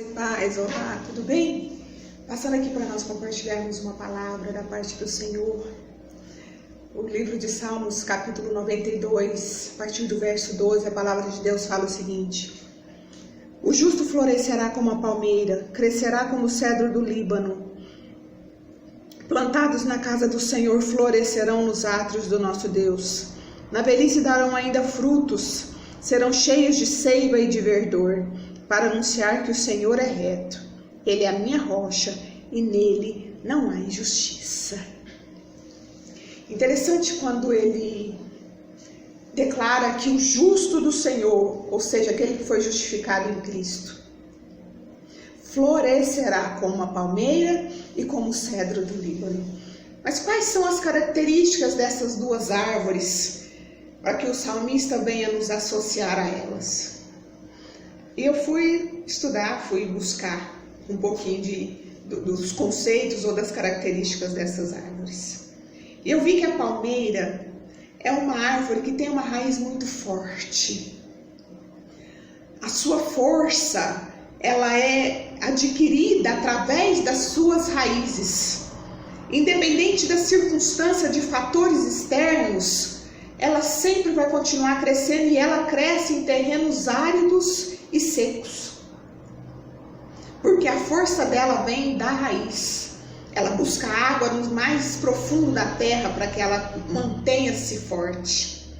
Paz, olá, tudo bem? Passando aqui para nós compartilharmos uma palavra da parte do Senhor. O livro de Salmos, capítulo 92, a partir do verso 12, a palavra de Deus fala o seguinte: O justo florescerá como a palmeira, crescerá como o cedro do Líbano. Plantados na casa do Senhor, florescerão nos átrios do nosso Deus. Na velhice darão ainda frutos, serão cheios de seiva e de verdor, para anunciar que o Senhor é reto. Ele é a minha rocha e nele não há injustiça. Interessante quando ele declara que o justo do Senhor, ou seja, aquele que foi justificado em Cristo, florescerá como a palmeira e como o cedro do Líbano. Mas quais são as características dessas duas árvores, para que o salmista venha nos associar a elas? E eu fui estudar, fui buscar um pouquinho dos conceitos ou das características dessas árvores. E eu vi que a palmeira é uma árvore que tem uma raiz muito forte. A sua força, ela é adquirida através das suas raízes. Independente da circunstância de fatores externos, ela sempre vai continuar crescendo e ela cresce em terrenos áridos e secos, porque a força dela vem da raiz. Ela busca água no mais profundo da terra para que ela mantenha-se forte,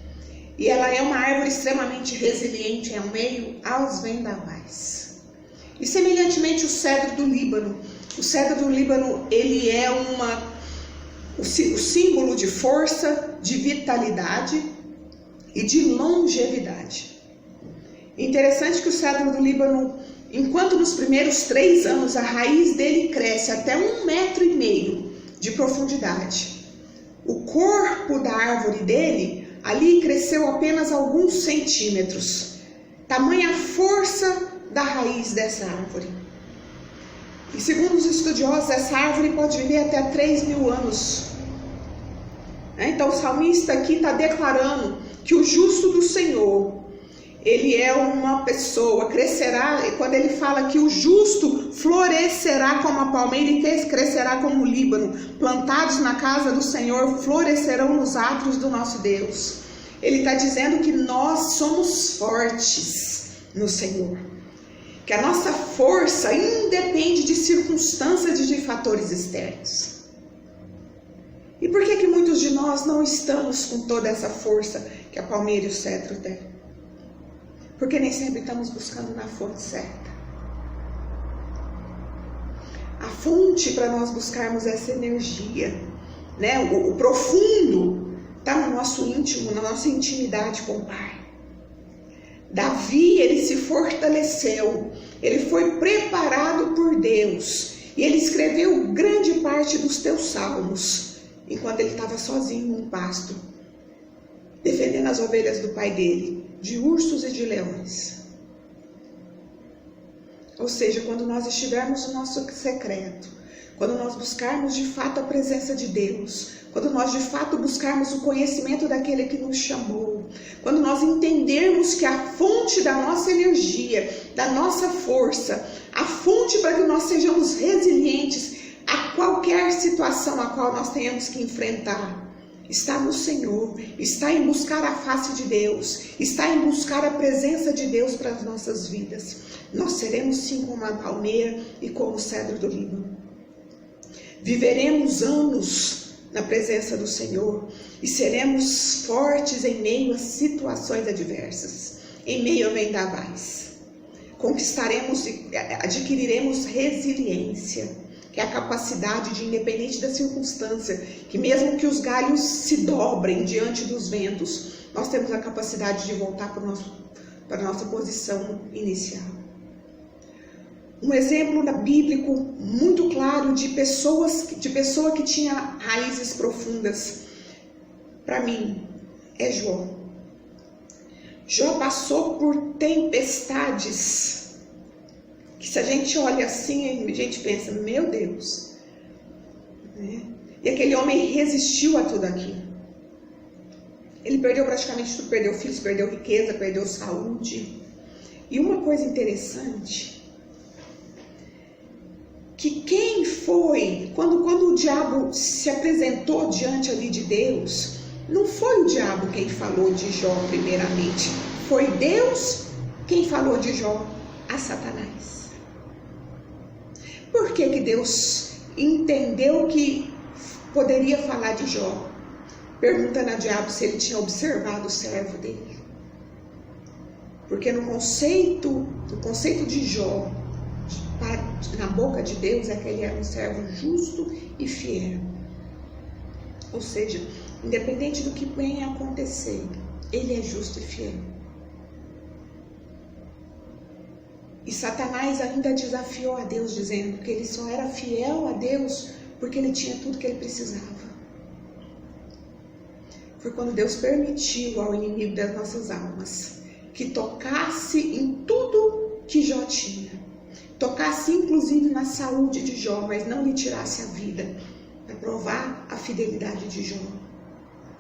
e ela é uma árvore extremamente resiliente em meio aos vendavais. E semelhantemente o cedro do Líbano, ele é o símbolo de força, de vitalidade e de longevidade. Interessante que o cedro do Líbano, enquanto nos primeiros 3 anos a raiz dele cresce até 1,5 metros de profundidade, o corpo da árvore dele ali cresceu apenas alguns centímetros. Tamanha força da raiz dessa árvore. E segundo os estudiosos, essa árvore pode viver até 3.000 anos. Então o salmista aqui está declarando que o justo do Senhor, ele é uma pessoa, crescerá, e quando ele fala que o justo florescerá como a palmeira e crescerá como o Líbano, plantados na casa do Senhor, florescerão nos átrios do nosso Deus. Ele está dizendo que nós somos fortes no Senhor, que a nossa força independe de circunstâncias e de fatores externos. E por que muitos de nós não estamos com toda essa força que a palmeira e o cedro têm? Porque nem sempre estamos buscando na fonte certa. A fonte para nós buscarmos essa energia, né? O profundo está no nosso íntimo, na nossa intimidade com o Pai. Davi, ele se fortaleceu, ele foi preparado por Deus e ele escreveu grande parte dos teus salmos enquanto ele estava sozinho num pasto, defendendo as ovelhas do pai dele, de ursos e de leões. Ou seja, quando nós estivermos no nosso secreto, quando nós buscarmos de fato a presença de Deus, quando nós de fato buscarmos o conhecimento daquele que nos chamou, quando nós entendermos que a fonte da nossa energia, da nossa força, a fonte para que nós sejamos resilientes a qualquer situação a qual nós tenhamos que enfrentar, está no Senhor, está em buscar a face de Deus, está em buscar a presença de Deus para as nossas vidas, nós seremos sim como a palmeira e como o cedro do Líbano. Viveremos anos na presença do Senhor e seremos fortes em meio a situações adversas, em meio a vendavais. Conquistaremos e adquiriremos resiliência, que é a capacidade de, independente da circunstância, que mesmo que os galhos se dobrem diante dos ventos, nós temos a capacidade de voltar para a nossa posição inicial. Um exemplo bíblico muito claro de pessoa que tinha raízes profundas, para mim, é Jó. Jó passou por tempestades que, se a gente olha assim, a gente pensa, meu Deus, né? E aquele homem resistiu a tudo aquilo. Ele perdeu praticamente tudo, perdeu filhos, perdeu riqueza, perdeu saúde. E uma coisa interessante que quem foi, quando o diabo se apresentou diante ali de Deus, não foi o diabo quem falou de Jó primeiramente, foi Deus quem falou de Jó a Satanás. Por que que Deus entendeu que poderia falar de Jó? Perguntando a diabo se ele tinha observado o servo dele. Porque no conceito de Jó, na boca de Deus, é que ele era um servo justo e fiel. Ou seja, independente do que venha acontecer, ele é justo e fiel. E Satanás ainda desafiou a Deus, dizendo que ele só era fiel a Deus porque ele tinha tudo que ele precisava. Foi quando Deus permitiu ao inimigo das nossas almas que tocasse em tudo que Jó tinha. Tocasse inclusive na saúde de Jó, mas não lhe tirasse a vida, para provar a fidelidade de Jó.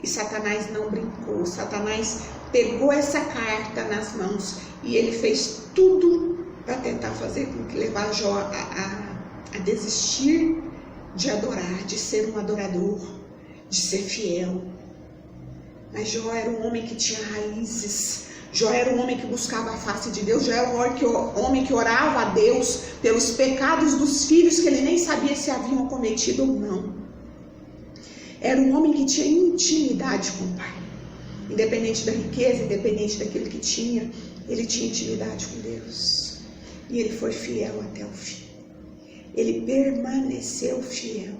E Satanás não brincou. Satanás pegou essa carta nas mãos e ele fez tudo para tentar fazer com que levar Jó a desistir de adorar, de ser um adorador, de ser fiel. Mas Jó era um homem que tinha raízes. Jó era um homem que buscava a face de Deus. Jó era um homem que orava a Deus pelos pecados dos filhos que ele nem sabia se haviam cometido ou não. Era um homem que tinha intimidade com o Pai. Independente da riqueza, independente daquilo que tinha, ele tinha intimidade com Deus. E ele foi fiel até o fim. Ele permaneceu fiel.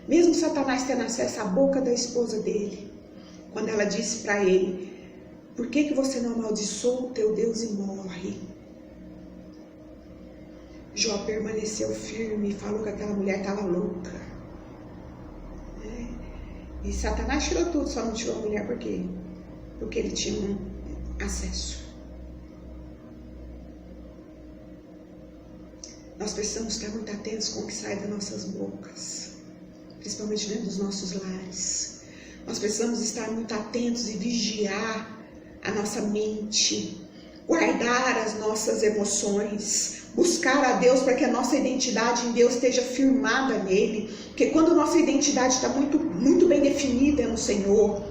Mesmo Satanás tendo acesso à boca da esposa dele, quando ela disse para ele: por que você não amaldiçoa o teu Deus e morre? Jó permaneceu firme e falou que aquela mulher estava louca. E Satanás tirou tudo, só não tirou a mulher por quê? Porque ele tinha um acesso. Nós precisamos estar muito atentos com o que sai das nossas bocas, principalmente dentro dos nossos lares. Nós precisamos estar muito atentos e vigiar a nossa mente, guardar as nossas emoções, buscar a Deus para que a nossa identidade em Deus esteja firmada nele. Porque quando a nossa identidade está muito bem definida no Senhor,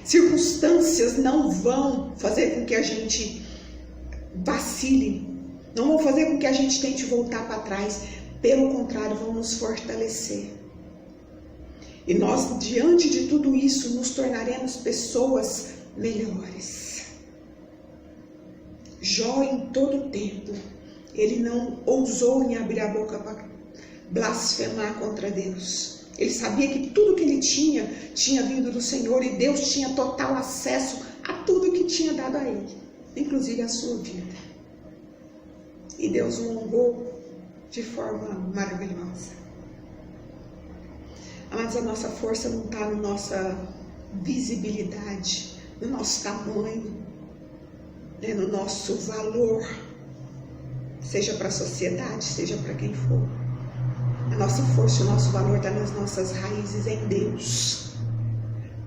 circunstâncias não vão fazer com que a gente vacile, não vão fazer com que a gente tente voltar para trás. Pelo contrário, vão nos fortalecer. E nós, diante de tudo isso, nos tornaremos pessoas melhores. Jó, em todo tempo, ele não ousou em abrir a boca para blasfemar contra Deus. Ele sabia que tudo que ele tinha vindo do Senhor, e Deus tinha total acesso a tudo que tinha dado a ele, inclusive a sua vida. E Deus o honrou de forma maravilhosa. Mas a nossa força não está na nossa visibilidade, no nosso tamanho, né, no nosso valor, seja para a sociedade, seja para quem for. A nossa força, o nosso valor está nas nossas raízes em Deus.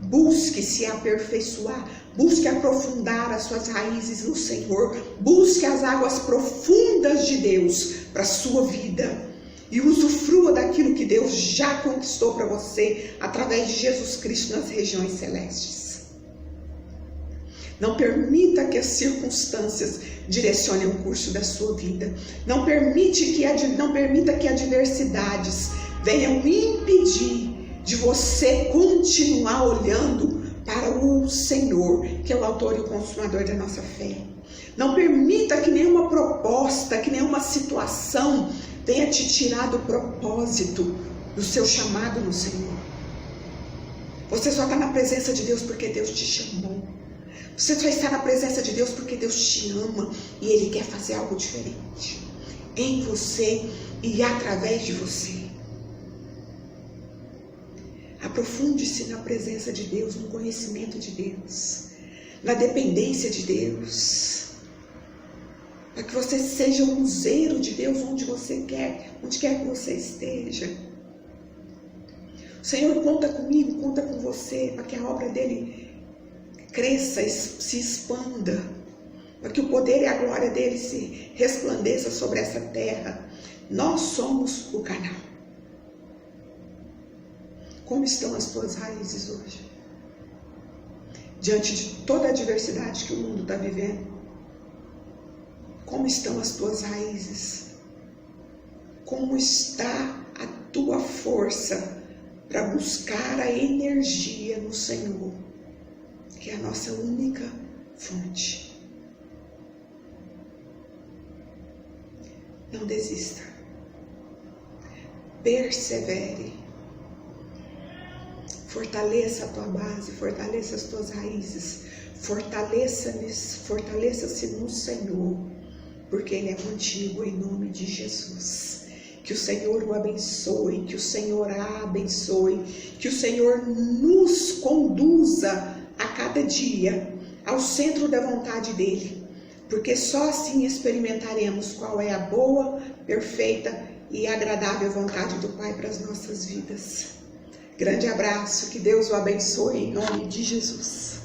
Busque se aperfeiçoar, busque aprofundar as suas raízes no Senhor, busque as águas profundas de Deus para a sua vida e usufrua daquilo que Deus já conquistou para você através de Jesus Cristo nas regiões celestes. Não permita que as circunstâncias direcionem o curso da sua vida. Não permita que adversidades venham impedir de você continuar olhando para o Senhor, que é o autor e o consumador da nossa fé. Não permita que nenhuma proposta, que nenhuma situação venha te tirar do propósito do seu chamado no Senhor. Você só está na presença de Deus porque Deus te chamou. Você só está na presença de Deus porque Deus te ama e Ele quer fazer algo diferente em você e através de você. Aprofunde-se na presença de Deus, no conhecimento de Deus, na dependência de Deus, para que você seja um useiro de Deus onde quer que você esteja. O Senhor conta comigo, conta com você, para que a obra dele cresça, se expanda para que o poder e a glória dele se resplandeça sobre essa terra. Nós somos o canal. Como estão as tuas raízes hoje? Diante de toda a adversidade que o mundo está vivendo, como estão as tuas raízes? Como está a tua força para buscar a energia no Senhor, que é a nossa única fonte? Não desista. Persevere. Fortaleça a tua base, fortaleça as tuas raízes, fortaleça-se no Senhor, porque Ele é contigo em nome de Jesus. Que o Senhor o abençoe, que o Senhor a abençoe, que o Senhor nos conduza a cada dia ao centro da vontade dEle, porque só assim experimentaremos qual é a boa, perfeita e agradável vontade do Pai para as nossas vidas. Grande abraço, que Deus o abençoe em nome de Jesus.